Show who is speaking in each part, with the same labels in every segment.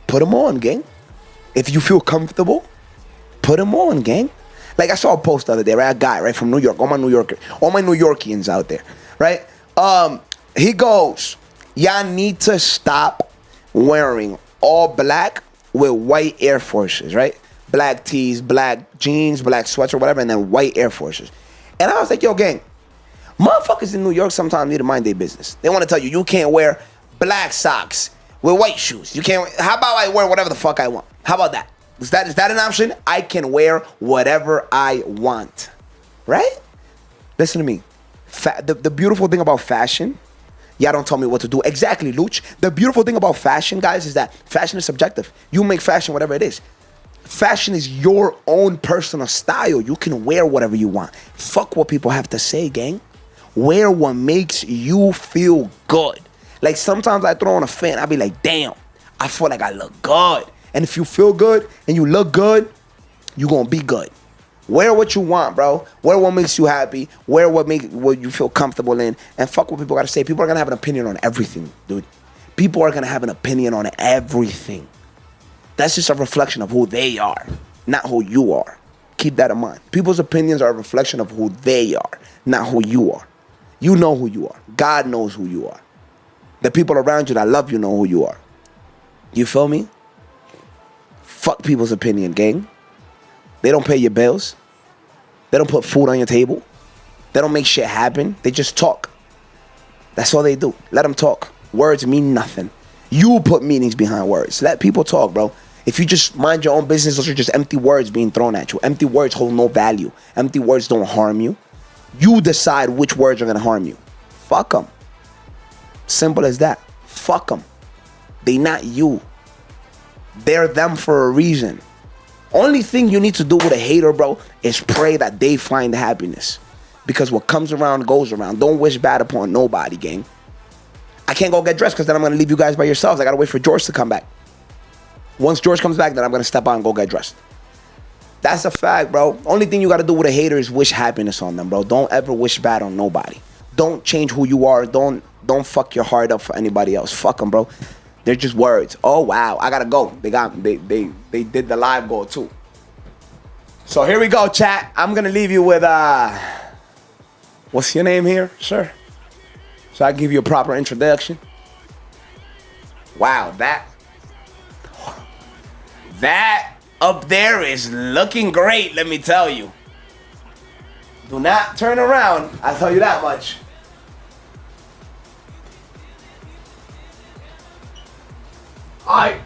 Speaker 1: put them on, gang. If you feel comfortable, put them on, gang. Like I saw a post the other day, right? A guy, right, from New York. All my New Yorkians out there, right? He goes, y'all need to stop wearing all black with white Air Forces, right? Black tees, black jeans, black sweats or whatever, and then white Air Forces. And I was like, yo, gang, motherfuckers in New York sometimes need to mind their business. They want to tell you, you can't wear black socks with white shoes. You can't. How about I wear whatever the fuck I want? How about that? Is that an option? I can wear whatever I want, right? Listen to me. The beautiful thing about fashion, y'all don't tell me what to do. Exactly, Luch. The beautiful thing about fashion, guys, is that fashion is subjective. You make fashion whatever it is. Fashion is your own personal style. You can wear whatever you want. Fuck what people have to say, gang. Wear what makes you feel good. Like sometimes I throw on a fit, I be like, damn, I feel like I look good. And if you feel good and you look good, you gonna be good. Wear what you want, bro. Wear what makes you happy. Wear what you feel comfortable in. And fuck what people gotta say. People are gonna have an opinion on everything, dude. People are gonna have an opinion on everything. That's just a reflection of who they are, not who you are. Keep that in mind. People's opinions are a reflection of who they are, not who you are. You know who you are. God knows who you are. The people around you that love you know who you are. You feel me? Fuck people's opinion, gang. They don't pay your bills. They don't put food on your table. They don't make shit happen. They just talk. That's all they do. Let them talk. Words mean nothing. You put meanings behind words. Let people talk, bro. If you just mind your own business, those are just empty words being thrown at you. Empty words hold no value. Empty words don't harm you. You decide which words are going to harm you. Fuck them. Simple as that. Fuck them. They not you. They're them for a reason. Only thing you need to do with a hater, bro, is pray that they find happiness. Because what comes around goes around. Don't wish bad upon nobody, gang. I can't go get dressed because then I'm going to leave you guys by yourselves. I got to wait for George to come back. Once George comes back, then I'm going to step out and go get dressed. That's a fact, bro. Only thing you got to do with a hater is wish happiness on them, bro. Don't ever wish bad on nobody. Don't change who you are. Don't fuck your heart up for anybody else. Fuck them, bro. They're just words. Oh, wow. I got to go. They did the live goal, too. So here we go, chat. I'm going to leave you with, what's your name here, sir? So I give you a proper introduction. Wow, that up there is looking great, let me tell you. Do not turn around, I'll tell you that much. Alright.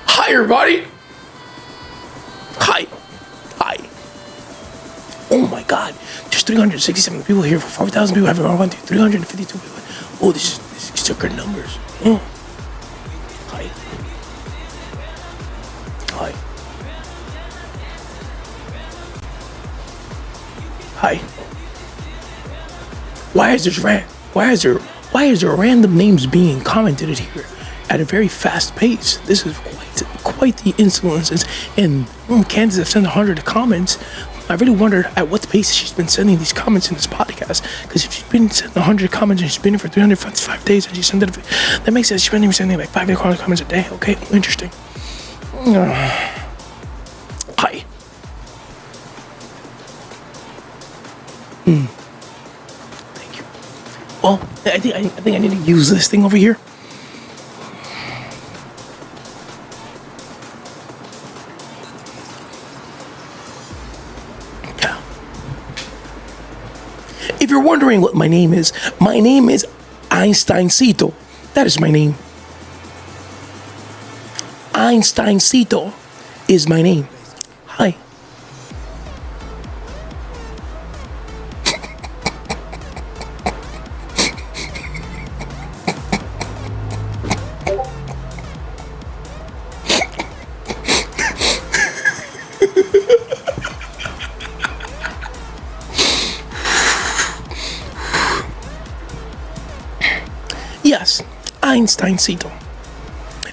Speaker 1: Hi, everybody. Hi. Oh my God, there's 367 people here for 4,000 people. Having 352 people. Oh, this is took our numbers. Oh. Hi. Why is there random names being commented here at a very fast pace? This is quite the insolence. And Candace have sent 100 comments. I really wondered at what pace she's been sending these comments in this podcast. Because if she's been sending 100 comments and she's been here for 355 days and she sent it, that makes sense. She's been sending like 5 comments a day. Okay, interesting. Hi. Thank you. Well, I think I need to use this thing over here. If you're wondering what my name is Einsteincito. That is my name. Einsteincito is my name. Hi.
Speaker 2: Einsteincito.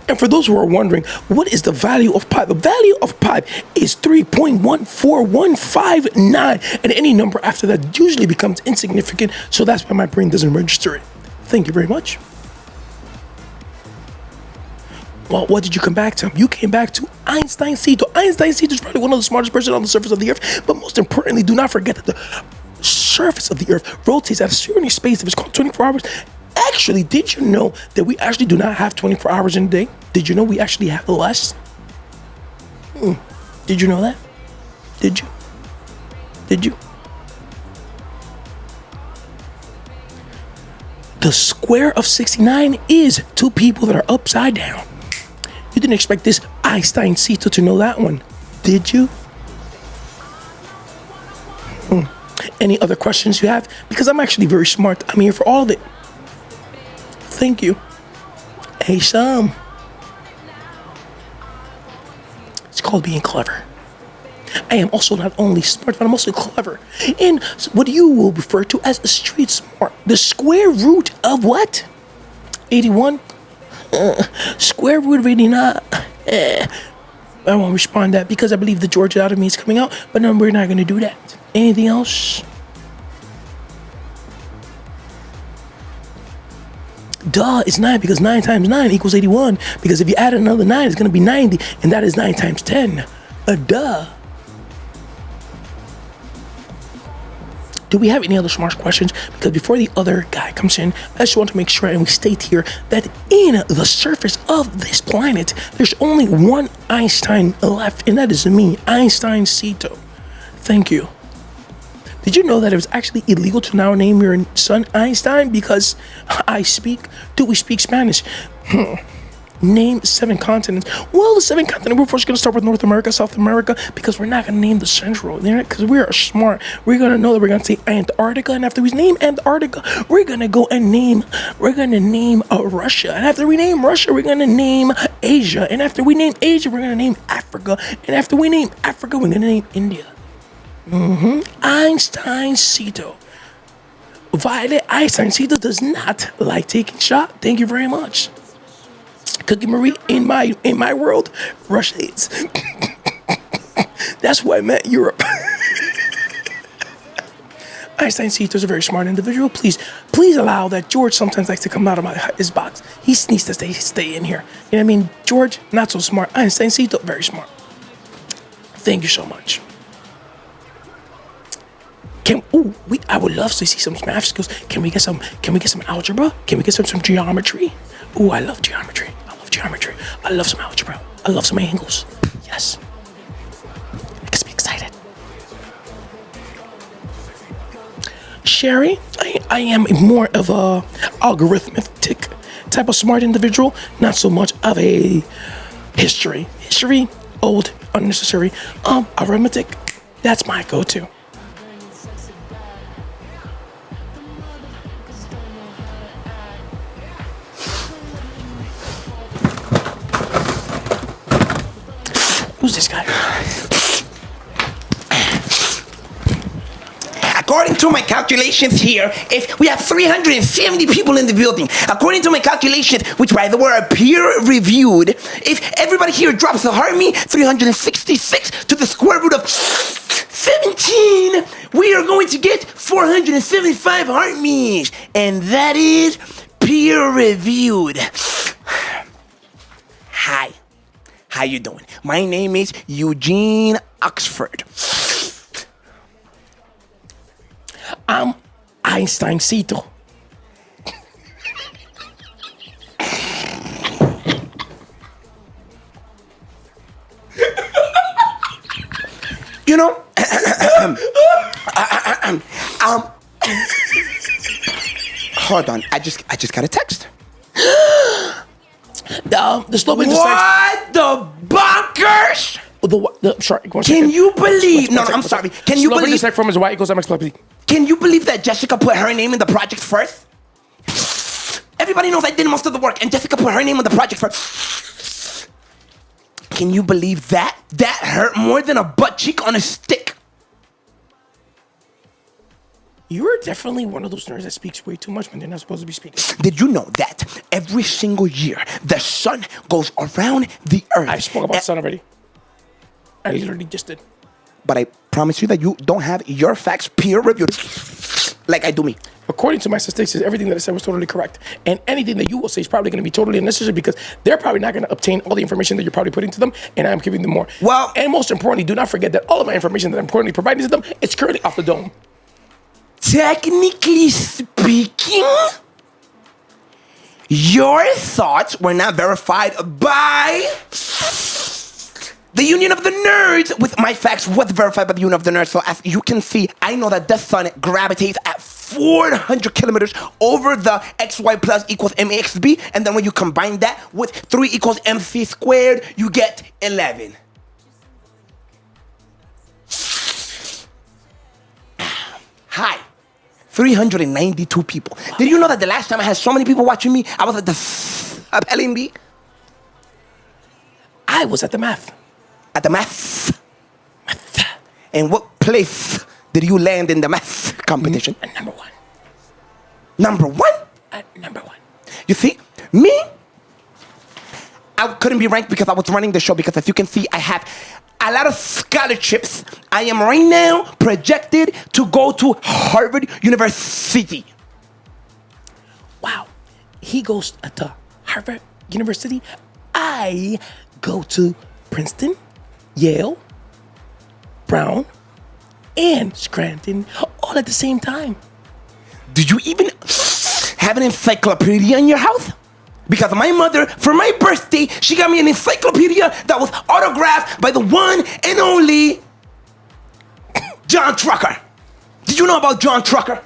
Speaker 2: And for those who are wondering, what is the value of pi? The value of pi is 3.14159, and any number after that usually becomes insignificant, so that's why my brain doesn't register it. Thank you very much. Well, what did you come back to? You came back to Einsteincito. Einsteincito is probably one of the smartest person on the surface of the earth, but most importantly, do not forget that the surface of the earth rotates at a certain space that is called 24 hours. Actually, did you know that we actually do not have 24 hours in a day? Did you know we actually have less? Did you know that? Did you? Did you? The square of 69 is two people that are upside down. You didn't expect this Einsteincito to know that one, did you? Any other questions you have? Because I'm actually very smart. I'm here for all of it. Thank you. Hey, Sam. It's called being clever. I am also not only smart, but I'm also clever. And what you will refer to as a street smart. The square root of what? 81? Square root of 89? I won't respond to that because I believe the George out of me is coming out, but no, we're not going to do that. Anything else? Duh, it's 9 because 9 times 9 equals 81. Because if you add another 9, it's going to be 90. And that is 9 times 10. Duh. Do we have any other smart questions? Because before the other guy comes in, I just want to make sure and we state here that in the surface of this planet, there's only one Einstein left, and that is me, Einsteincito. Thank you. Did you know that it was actually illegal to now name your son Einstein because do we speak Spanish? Name 7 continents. Well, the 7 continents, we're first going to start with North America, South America, because we're not going to name the Central, because we are smart. We're going to know that we're going to say Antarctica, and after we name Antarctica, we're going to go and name Russia. And after we name Russia, we're going to name Asia. And after we name Asia, we're going to name Africa. And after we name Africa, we're going to name India. Einsteincito. Violet Einsteincito does not like taking shots. Thank you very much. Cookie Marie, in my world, Russia is. That's why I met Europe. Einsteincito is a very smart individual. Please allow that. George sometimes likes to come out of his box. He needs to stay in here. You know what I mean? George, not so smart. Einsteincito, very smart. Thank you so much. I would love to see some math skills. Can we get some algebra? Can we get some geometry? I love geometry. I love some algebra. I love some angles. Yes. Makes me excited. Sherry, I am more of a algorithmic type of smart individual, not so much of a history. History, old, unnecessary. Arithmetic, that's my go-to. Who's this guy?
Speaker 1: According to my calculations here, if we have 370 people in the building, according to my calculations, which by the way are peer-reviewed, if everybody here drops the heart me 366 to the square root of 17, we are going to get 475 heart me's, and that is peer-reviewed. Hi. How you doing? My name is Eugene Oxford.
Speaker 2: I'm Einsteincito.
Speaker 1: You know, hold on. I just got a text.
Speaker 2: The slow just
Speaker 1: what the bunkers?
Speaker 2: Sorry.
Speaker 1: Can you believe? No, I'm sorry. Can you believe?
Speaker 2: From is y equals mx plus b.
Speaker 1: Can you believe that Jessica put her name in the project first? Everybody knows I did most of the work, and Jessica put her name on the project first. Can you believe that? That hurt more than a butt cheek on a stick.
Speaker 2: You're definitely one of those nerds that speaks way too much when they're not supposed to be speaking.
Speaker 1: Did you know that every single year the sun goes around the earth?
Speaker 2: I spoke about the sun already. I literally just did.
Speaker 1: But I promise you that you don't have your facts peer reviewed like I do me.
Speaker 2: According to my statistics, everything that I said was totally correct. And anything that you will say is probably going to be totally unnecessary because they're probably not going to obtain all the information that you're probably putting to them, and I'm giving them more.
Speaker 1: Well,
Speaker 2: and most importantly, do not forget that all of my information that I'm currently providing to them is currently off the dome.
Speaker 1: Technically speaking, your thoughts were not verified by the Union of the Nerds. With my facts was verified by the Union of the Nerds. So as you can see, I know that the sun gravitates at 400 kilometers over the xy plus equals maxb. And then when you combine that with 3 equals mc squared, you get 11. Hi. 392 people. Did you know that the last time I had so many people watching me, I was at the of LMB?
Speaker 2: I was at the math.
Speaker 1: At the math. And what place did you land in the math competition?
Speaker 2: At number 1.
Speaker 1: Number 1?
Speaker 2: At number 1.
Speaker 1: You see, me, I couldn't be ranked because I was running the show, because as you can see, I have a lot of scholarships. I am right now projected to go to Harvard University.
Speaker 2: Wow. He goes to Harvard University. I go to Princeton, Yale, Brown, and Scranton all at the same time.
Speaker 1: Do you even have an encyclopedia in your house? Because my mother, for my birthday, she got me an encyclopedia that was autographed by the one and only John Trucker. Did you know about John Trucker?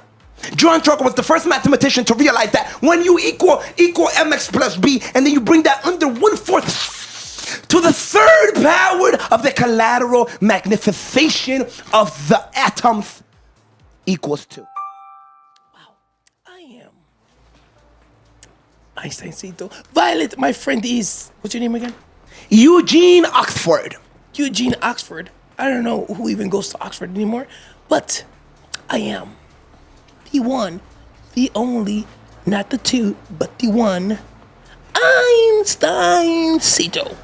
Speaker 1: John Trucker was the first mathematician to realize that when you equal mx plus b, and then you bring that under 1/4 to the third power of the collateral magnification of the atoms equals 2.
Speaker 2: Einsteincito. Violet, my friend is, what's your name again?
Speaker 1: Eugene Oxford.
Speaker 2: Eugene Oxford. I don't know who even goes to Oxford anymore, but I am the one, the only, not the two, but the one, Einsteincito.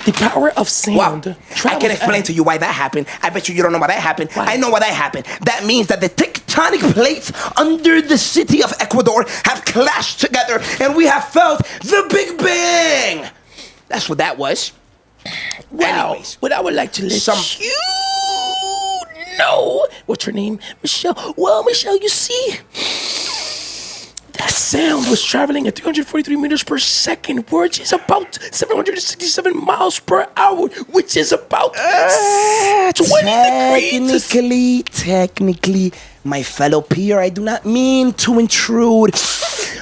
Speaker 2: The power of sound.
Speaker 1: Wow. I can explain to you why that happened. I bet you don't know why that happened.
Speaker 2: Why?
Speaker 1: I know why that happened. That means that the tectonic plates under the city of Ecuador have clashed together and we have felt the Big Bang. That's what that was.
Speaker 2: Wow.
Speaker 1: Anyways,
Speaker 2: what I would like to let you know. What's your name? Michelle. Well, Michelle, you see, that sound was traveling at 343 meters per second, which is about 767 miles per hour, which is about 20 degrees.
Speaker 1: Technically, my fellow peer, I do not mean to intrude,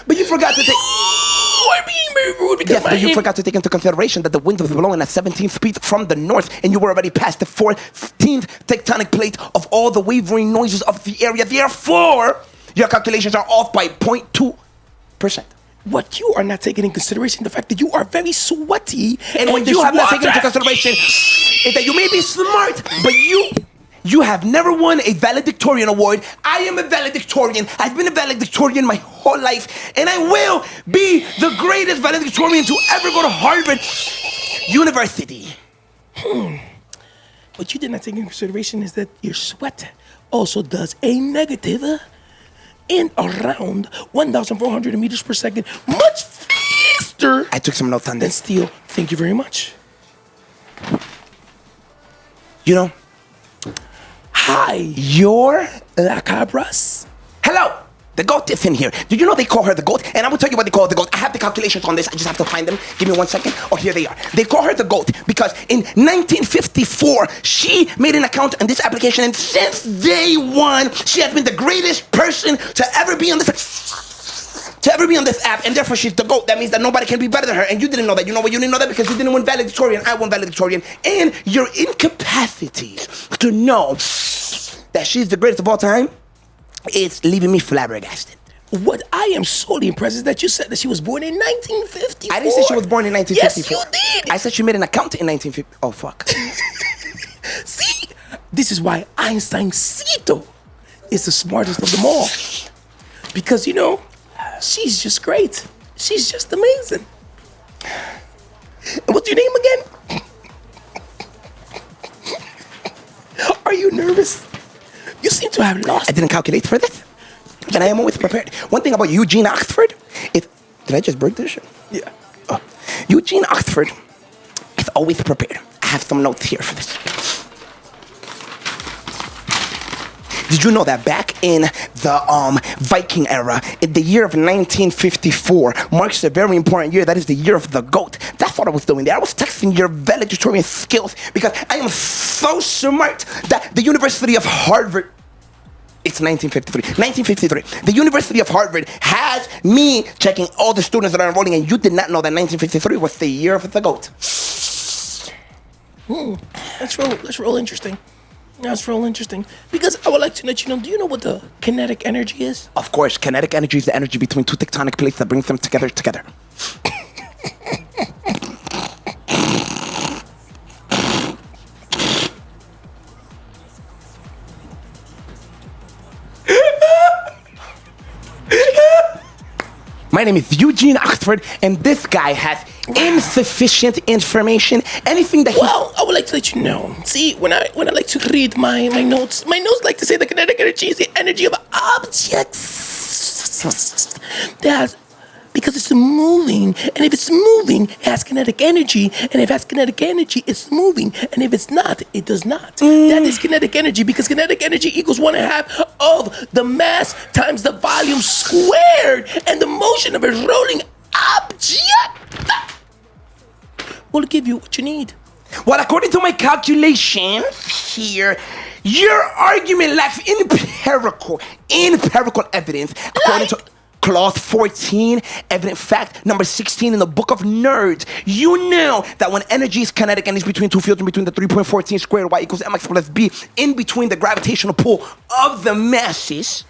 Speaker 1: but you forgot to take...
Speaker 2: You are being very rude because
Speaker 1: yes, but you forgot to take into consideration that the wind was blowing at 17 speed from the north, and you were already past the 14th tectonic plate of all the wavering noises of the area. Therefore, your calculations are off by 0.2%.
Speaker 2: What you are not taking into consideration, the fact that you are very sweaty.
Speaker 1: And what you have not taken into consideration is that you may be smart, but you have never won a valedictorian award. I am a valedictorian. I've been a valedictorian my whole life, and I will be the greatest valedictorian to ever go to Harvard University.
Speaker 2: What you did not take into consideration is that your sweat also does a negative in around 1,400 meters per second, much faster.
Speaker 1: I took some notes on
Speaker 2: Then
Speaker 1: this.
Speaker 2: still, thank you very much.
Speaker 1: You know,
Speaker 2: Hi,
Speaker 1: you're...
Speaker 2: La Cabras.
Speaker 1: Hello! The goat is in here. Did you know they call her the goat? And I will tell you what they call the goat. I have the calculations on this. I just have to find them. Give me 1 second. Oh, here they are. They call her the goat because in 1954, she made an account on this application. And since day one, she has been the greatest person to ever be on this app. And therefore, she's the goat. That means that nobody can be better than her. And you didn't know that. You know why you didn't know that? Because you didn't win valedictorian. I won valedictorian. And your incapacities to know that she's the greatest of all time, it's leaving me flabbergasted.
Speaker 2: What I am solely impressed is that you said that she was born in 1954.
Speaker 1: I didn't say she was born in 1954.
Speaker 2: Yes, you did.
Speaker 1: I said she made an account in 1950. Oh, fuck.
Speaker 2: See, This is why Einsteincito is the smartest of them all. Because, you know, she's just great. She's just amazing. And what's your name again? Are you nervous? You seem to have lost.
Speaker 1: I didn't calculate for this, and I am always prepared. One thing about Eugene Oxford is, did I just break this shit?
Speaker 2: Yeah.
Speaker 1: Oh. Eugene Oxford is always prepared. I have some notes here for this. Did you know that back in the Viking era, in the year of 1954, marks a very important year. That is the year of the goat. That's what I was doing there. I was testing your valedictorian skills because I am so smart that the University of Harvard, it's 1953. 1953. The University of Harvard has me checking all the students that are enrolling, and you did not know that 1953 was the year of the goat.
Speaker 2: That's real interesting. That's real interesting. Because I would like to let you know, do you know what the kinetic energy is?
Speaker 1: Of course, kinetic energy is the energy between two tectonic plates that brings them together. My name is Eugene Oxford, and this guy has insufficient information. Anything that he...
Speaker 2: Well, I would like to let you know. See, when I like to read my notes like to say the kinetic energy is the energy of objects. Because it's moving, and if it's moving, it has kinetic energy, and if it has kinetic energy, it's moving, and if it's not, it does not. That is kinetic energy, because kinetic energy equals 1/2 of the mass times the volume squared, and the motion of a rolling object will give you what you need.
Speaker 1: Well, according to my calculations here, your argument lacks empirical evidence. According to Clause 14, evident fact number 16 in the Book of Nerds, you know that when energy is kinetic and is between two fields in between the 3.14 squared y equals mx plus b in between the gravitational pull of the masses,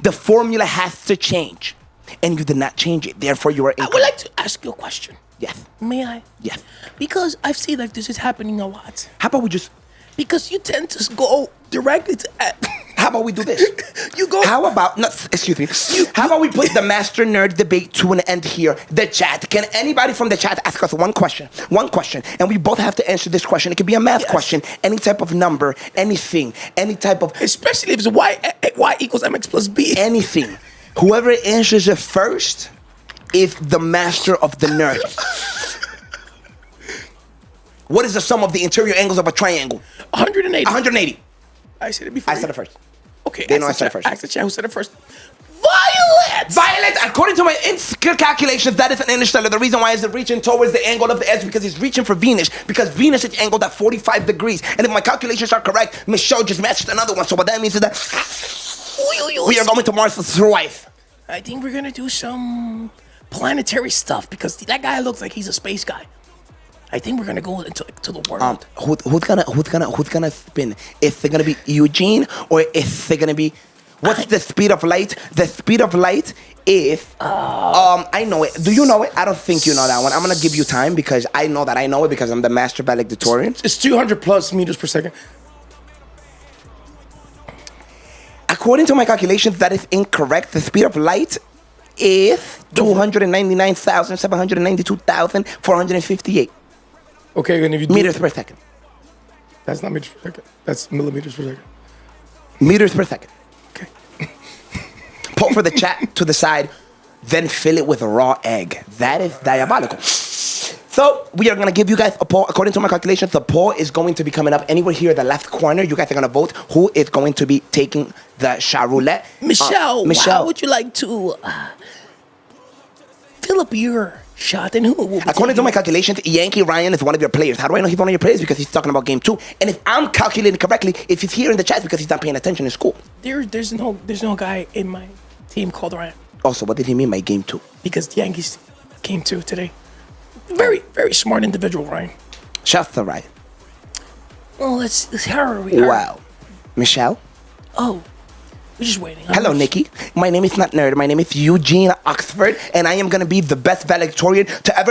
Speaker 1: the formula has to change. And you did not change it. Therefore, you are incorrect.
Speaker 2: I would like to ask you a question.
Speaker 1: Yes.
Speaker 2: May I?
Speaker 1: Yes.
Speaker 2: Because I see like this is happening a lot.
Speaker 1: How about we just...
Speaker 2: Because you tend to go directly to...
Speaker 1: How about we do this?
Speaker 2: You go...
Speaker 1: How about... No, excuse me. How about we put the Master Nerd debate to an end here? The chat. Can anybody from the chat ask us one question? One question. And we both have to answer this question. It could be a math question. Any type of number. Anything. Any type of...
Speaker 2: Especially if it's y equals mx plus b.
Speaker 1: Anything. Whoever answers it first is the master of the nerd. What is the sum of the interior angles of a triangle?
Speaker 2: 180.
Speaker 1: 180.
Speaker 2: I said it before.
Speaker 1: I said it first.
Speaker 2: Okay.
Speaker 1: They know I said it first.
Speaker 2: Ask the chat who said it first. Violet!
Speaker 1: Violet, according to my calculations, that is an interstellar. The reason why is it reaching towards the angle of the edge because it's reaching for Venus. Because Venus is angled at 45 degrees. And if my calculations are correct, Michelle just matched another one. So what that means is that we are going to Mars twice.
Speaker 2: I think we're going to do some planetary stuff because that guy looks like he's a space guy. I think we're gonna go into to the world.
Speaker 1: Who's gonna spin? Is it gonna be Eugene or is it gonna be? What's the speed of light? The speed of light is I know it. Do you know it? I don't think you know that one. I'm gonna give you time because I know that I know it because I'm the master valedictorian.
Speaker 2: It's 200 plus meters per second.
Speaker 1: According to my calculations, that is incorrect. The speed of light is 299,792,458.
Speaker 2: Okay, and if you do
Speaker 1: meters per second.
Speaker 2: That's not meters per second. That's millimeters per second.
Speaker 1: Meters per second.
Speaker 2: Okay.
Speaker 1: Pull for the chat to the side, then fill it with a raw egg. That is diabolical. So we are gonna give you guys a poll. According to my calculations, the poll is going to be coming up anywhere here in the left corner. You guys are gonna vote who is going to be taking the shot roulette.
Speaker 2: Michelle, how would you like to fill up your shot and who will be
Speaker 1: according to my calculations, Yankee Ryan is one of your players. How do I know he's one of your players? Because he's talking about game 2. And if I'm calculating correctly, if he's here in the chat, it's because he's not paying attention in school.
Speaker 2: There's no guy in my team called Ryan.
Speaker 1: Also, what did he mean by game 2?
Speaker 2: Because the Yankees came 2 today. Very, very smart individual, Ryan.
Speaker 1: Shouts to Ryan.
Speaker 2: Well, let's hear.
Speaker 1: Wow. Michelle?
Speaker 2: Oh. We're just waiting.
Speaker 1: Hello, Nikki. My name is not Nerd. My name is Eugene Oxford, and I am going to be the best valedictorian to ever